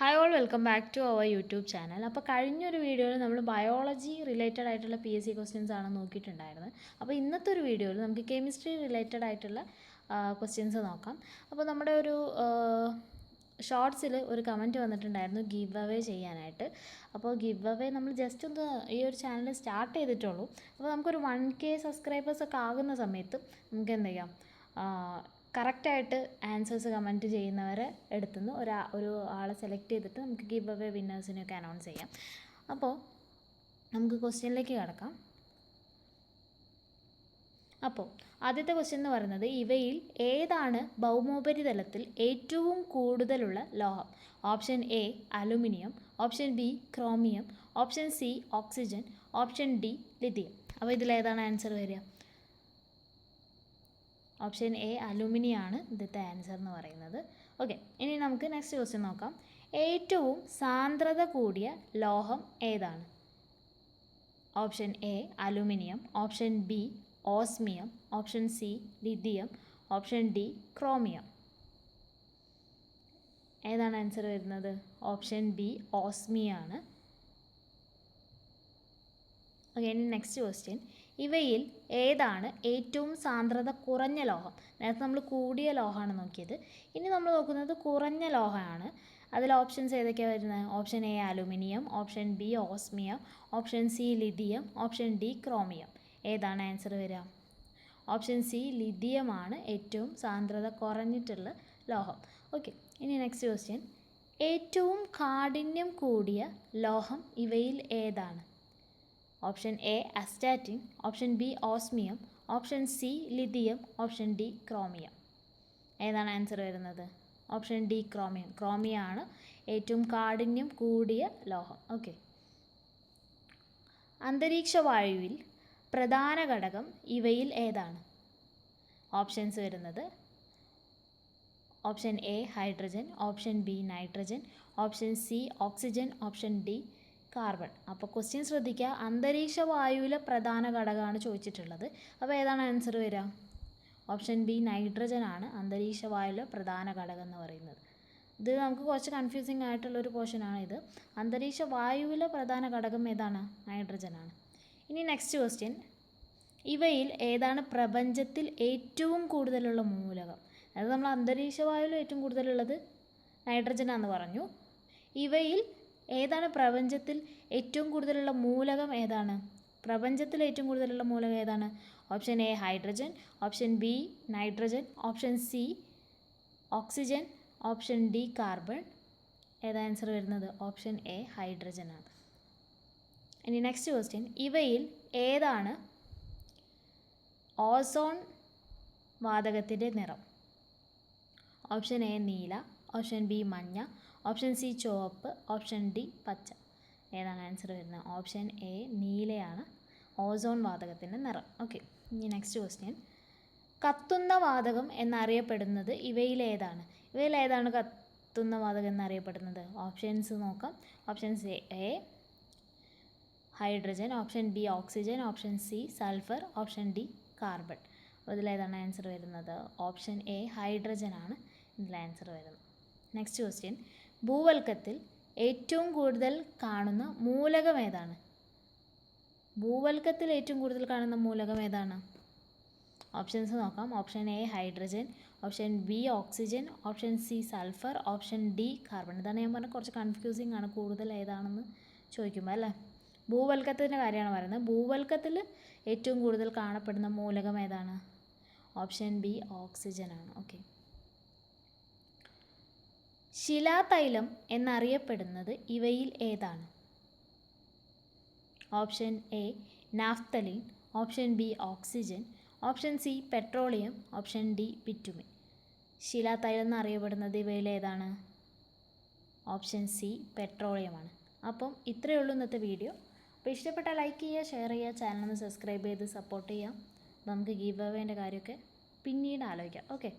Hi all welcome back to our YouTube channel. അപ്പോൾ കഴിഞ്ഞൊരു വീഡിയോയിൽ നമ്മൾ ബയോളജി റിലേറ്റഡ് ആയിട്ടുള്ള PSC ക്വസ്റ്റ്യൻസ് ആണ് നോക്കിയിട്ടുണ്ടായിരുന്നത്. അപ്പോൾ ഇന്നത്തെ ഒരു വീഡിയോയിൽ നമുക്ക് കെമിസ്ട്രി റിലേറ്റഡ് ആയിട്ടുള്ള ക്വസ്റ്റ്യൻസ് നോക്കാം. അപ്പോൾ നമ്മുടെ ഒരു ഷോർട്സിൽ ഒരു കമൻറ്റ് വന്നിട്ടുണ്ടായിരുന്നു ഗിവ് അവേ ചെയ്യാനായിട്ട്. അപ്പോൾ ഗിവ് അവേ നമ്മൾ ജസ്റ്റ് ഒന്ന് ഈ ഒരു ചാനൽ സ്റ്റാർട്ട് ചെയ്തിട്ടുള്ളൂ. അപ്പോൾ നമുക്കൊരു 1K സബ്സ്ക്രൈബേഴ്സ് ഒക്കെ ആകുന്ന സമയത്ത് നമുക്ക് എന്ത് ചെയ്യാം, കറക്റ്റായിട്ട് ആൻസേഴ്സ് കമൻറ്റ് ചെയ്യുന്നവരെ എടുത്തുനിന്ന് ഒരു ആളെ സെലക്ട് ചെയ്തിട്ട് നമുക്ക് ഗിവ് അവേ വിന്നേഴ്സിനെയൊക്കെ അനൗൺസ് ചെയ്യാം. അപ്പോൾ നമുക്ക് ക്വസ്റ്റ്യനിലേക്ക് കിടക്കാം. അപ്പോൾ ആദ്യത്തെ ക്വസ്റ്റ്യൻ എന്ന് പറയുന്നത്, ഇവയിൽ ഏതാണ് ഭൗമോപരിതലത്തിൽ ഏറ്റവും കൂടുതലുള്ള ലോഹം? Option A aluminium, option B chromium, option C oxygen, option D lithium. അപ്പോൾ ഇതിലേതാണ് ആൻസർ വരിക? ഓപ്ഷൻ എ അലുമിനിയാണ് ഇതിൻ്റെ ആൻസർ എന്ന് പറയുന്നത്. ഓക്കെ, ഇനി നമുക്ക് നെക്സ്റ്റ് ക്വസ്റ്റ്യൻ നോക്കാം. ഏറ്റവും സാന്ദ്രത കൂടിയ ലോഹം ഏതാണ്? Option A aluminium, option B osmium, option C lithium, option D chromium. ഏതാണ് ആൻസർ വരുന്നത്? ഓപ്ഷൻ ബി ഓസ്മിയാണ്. ഓക്കെ, ഇനി നെക്സ്റ്റ് ക്വസ്റ്റ്യൻ. ഇവയിൽ ഏതാണ് ഏറ്റവും സാന്ദ്രത കുറഞ്ഞ ലോഹം? നേരത്തെ നമ്മൾ കൂടിയ ലോഹമാണ് നോക്കിയത്. ഇനി നമ്മൾ നോക്കുന്നത് കുറഞ്ഞ ലോഹമാണ്. അതിൽ ഓപ്ഷൻസ് ഏതൊക്കെയാണ് വരുന്നത്? Option A aluminium, option B osmium, option C lithium, option D chromium. ഏതാണ് ആൻസർ വരിക? ഓപ്ഷൻ സി ലിഥിയമാണ് ഏറ്റവും സാന്ദ്രത കുറഞ്ഞിട്ടുള്ള ലോഹം. ഓക്കെ, ഇനി നെക്സ്റ്റ് ക്വസ്റ്റ്യൻ. ഏറ്റവും കാഠിന്യം കൂടിയ ലോഹം ഇവയിൽ ഏതാണ്? Option A astatine, option B osmium, option C lithium, option D chromium. ഏതാണ് ആൻസർ വരുന്നത്? Option D chromium. ക്രോമിയമാണ് ഏറ്റവും കാഠിന്യം കൂടിയ ലോഹം. ഓക്കെ, അന്തരീക്ഷ വായുവിൽ പ്രധാന ഘടകം ഇവയിൽ ഏതാണ്? ഓപ്ഷൻസ് വരുന്നത് option A hydrogen, option B nitrogen, option C oxygen, option D carbon. അപ്പോൾ ക്വസ്റ്റ്യൻ ശ്രദ്ധിക്കുക, അന്തരീക്ഷ വായുവിലെ പ്രധാന ഘടകമാണ് ചോദിച്ചിട്ടുള്ളത്. അപ്പോൾ ഏതാണ് ആൻസർ വരിക? ഓപ്ഷൻ ബി നൈട്രജൻ ആണ് അന്തരീക്ഷ വായുവിലെ പ്രധാന ഘടകം എന്ന് പറയുന്നത്. ഇത് നമുക്ക് കുറച്ച് കൺഫ്യൂസിങ് ആയിട്ടുള്ളൊരു പോർഷനാണ് ഇത്. അന്തരീക്ഷ വായുവിലെ പ്രധാന ഘടകം ഏതാണ്? നൈട്രജനാണ്. ഇനി നെക്സ്റ്റ് ക്വസ്റ്റ്യൻ. ഇവയിൽ ഏതാണ് പ്രപഞ്ചത്തിൽ ഏറ്റവും കൂടുതലുള്ള മൂലകം? അതായത് നമ്മൾ അന്തരീക്ഷ വായുവിൽ ഏറ്റവും കൂടുതലുള്ളത് നൈട്രജനാന്ന് പറഞ്ഞു. ഇവയിൽ ഏതാണ് പ്രപഞ്ചത്തിൽ ഏറ്റവും കൂടുതലുള്ള മൂലകം ഏതാണ്? പ്രപഞ്ചത്തിൽ ഏറ്റവും കൂടുതലുള്ള മൂലകം ഏതാണ്? Option A hydrogen, option B nitrogen, option C oxygen, option D carbon. ഏതാ ആൻസർ വരുന്നത്? ഓപ്ഷൻ എ ഹൈഡ്രജൻ ആണ്. ഇനി നെക്സ്റ്റ് ക്വസ്റ്റ്യൻ. ഇവയിൽ ഏതാണ് ഓസോൺ വാതകത്തിൻ്റെ നിറം? ഓപ്ഷൻ എ നീല, ഓപ്ഷൻ ബി മഞ്ഞ, ഓപ്ഷൻ സി ചുവപ്പ്, ഓപ്ഷൻ ഡി പച്ച. ഏതാണ് ആൻസർ വരുന്നത്? ഓപ്ഷൻ എ നീലയാണ് ഓസോൺ വാതകത്തിൻ്റെ നിറം. ഓക്കെ, ഇനി നെക്സ്റ്റ് ക്വസ്റ്റ്യൻ. കത്തുന്ന വാതകം എന്നറിയപ്പെടുന്നത് ഇവയിലേതാണ്? ഇവയിലേതാണ് കത്തുന്ന വാതകം എന്നറിയപ്പെടുന്നത്? ഓപ്ഷൻസ് നോക്കാം. Options A hydrogen, option B oxygen, option C sulphur, option D carbon. ഇതിലേതാണ് ആൻസർ വരുന്നത്? ഓപ്ഷൻ എ ഹൈഡ്രജൻ ആണ് ഇതിൽ ആൻസർ വരുന്നത്. Next question. ഭൂവൽക്കത്തിൽ ഏറ്റവും കൂടുതൽ കാണുന്ന മൂലകം ഏതാണ്? ഭൂവൽക്കത്തിൽ ഏറ്റവും കൂടുതൽ കാണുന്ന മൂലകം ഏതാണ്? ഓപ്ഷൻസ് നോക്കാം. Option A hydrogen, option B oxygen, option C sulphur, option D carbon. ഇതാണ് ഞാൻ പറഞ്ഞത്, കുറച്ച് കൺഫ്യൂസിങ് ആണ് കൂടുതൽ ഏതാണെന്ന് ചോദിക്കുമ്പോൾ അല്ലേ. ഭൂവൽക്കത്തിൻ്റെ കാര്യമാണ് പറയുന്നത്. ഭൂവൽക്കത്തിൽ ഏറ്റവും കൂടുതൽ കാണപ്പെടുന്ന മൂലകം ഏതാണ്? ഓപ്ഷൻ ബി ഓക്സിജൻ ആണ്. ഓക്കെ, ശിലാതൈലം എന്നറിയപ്പെടുന്നത് ഇവയിൽ ഏതാണ്? Option A naphthalene, option B oxygen, option C petroleum, option D bitumen. ശിലാതൈലം എന്നറിയപ്പെടുന്നത് ഇവയിൽ ഏതാണ്? ഓപ്ഷൻ സി പെട്രോളിയമാണ്. അപ്പം ഇത്രയേ ഉള്ളൂ ഇന്നത്തെ വീഡിയോ. അപ്പോൾ ഇഷ്ടപ്പെട്ടാൽ ലൈക്ക് ചെയ്യുക, ഷെയർ ചെയ്യുക, ചാനൽ ഒന്ന് സബ്സ്ക്രൈബ് ചെയ്ത് സപ്പോർട്ട് ചെയ്യാം. നമുക്ക് ഗീവ് അവേൻ്റെ കാര്യമൊക്കെ പിന്നീട് ആലോചിക്കാം. ഓക്കെ.